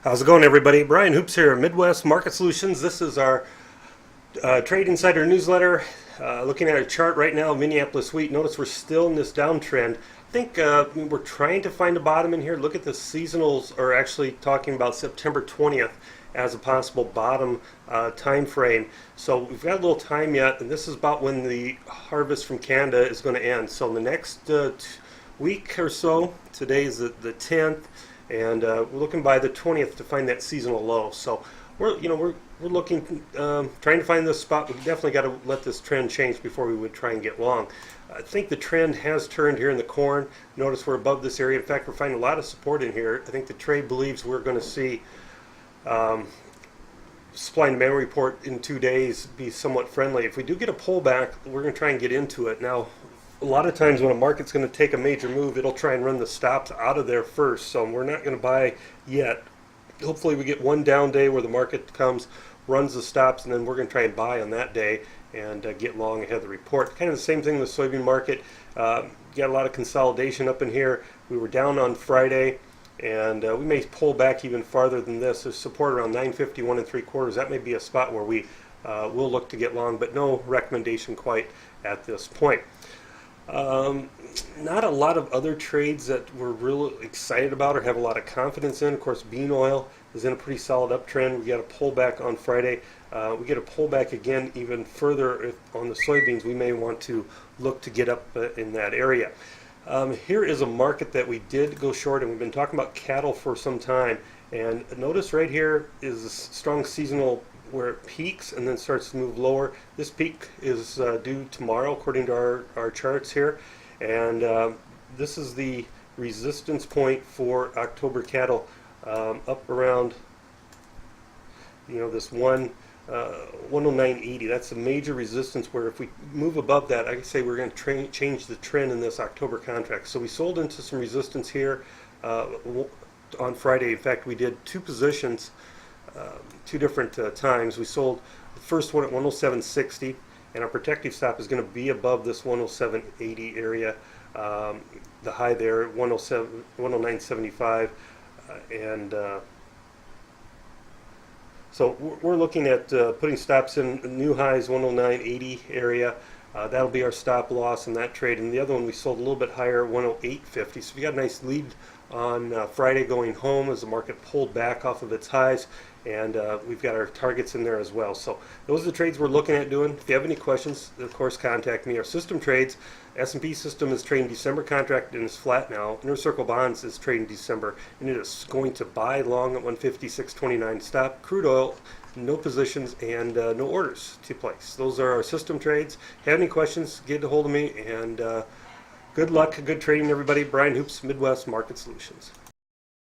How's it going, everybody? Brian Hoops here, Midwest Market Solutions. This is our Trade Insider newsletter. Looking at a chart right now, Minneapolis wheat. Notice we're still in this downtrend. I think we're trying to find a bottom in here. Look at the seasonals, are actually talking about September 20th as a possible bottom time frame. So we've got a little time yet, and this is about when the harvest from Canada is going to end. So in the next week or so, today is the 10th. And we're looking by the 20th to find that seasonal low. So we're looking, trying to find this spot. We definitely got to let this trend change before we would try and get long. I think the trend has turned here in the corn. Notice we're above this area. In fact, we're finding a lot of support in here. I think the trade believes we're going to see supply and demand report in 2 days be somewhat friendly. If we do get a pullback, we're going to try and get into it. Now, a lot of times when a market's going to take a major move, it'll try and run the stops out of there first. So we're not going to buy yet. Hopefully we get one down day where the market comes, runs the stops, and then we're going to try and buy on that day and get long ahead of the report. Kind of the same thing with the soybean market. Got a lot of consolidation up in here. We were down on Friday, and we may pull back even farther than this. There's support around 951 3/4. That may be a spot where we will look to get long, but no recommendation quite at this point. Not a lot of other trades that we're really excited about or have a lot of confidence in. Of course, bean oil is in a pretty solid uptrend. We got a pullback on Friday. We get a pullback again even further on the soybeans. We may want to look to get up in that area. Here is a market that we did go short, and we've been talking about cattle for some time. And notice right here is a strong seasonal where it peaks and then starts to move lower. This peak is due tomorrow according to our charts here, and this is the resistance point for October cattle, up around this 109.80. That's a major resistance where if we move above that, I can say we're going to change the trend in this October contract. So we sold into some resistance here on Friday. In fact, we did two positions, two different times. We sold the first one at 107.60, and our protective stop is going to be above this 107.80 area. The high there, 109.75, and so we're looking at putting stops in new highs 109.80 area. That'll be our stop loss in that trade. And the other one we sold a little bit higher, 108.50. So we got a nice lead on Friday going home as the market pulled back off of its highs. And we've got our targets in there as well. So those are the trades we're looking at doing. If you have any questions, of course, contact me. Our system trades, S&P system is trading December contract and is flat now. Inner Circle Bonds is trading December, and it is going to buy long at 156.29 stop. Crude oil, no positions and no orders to place. Those are our system trades. If you have any questions, get a hold of me, and good luck, good trading, everybody. Brian Hoops, Midwest Market Solutions.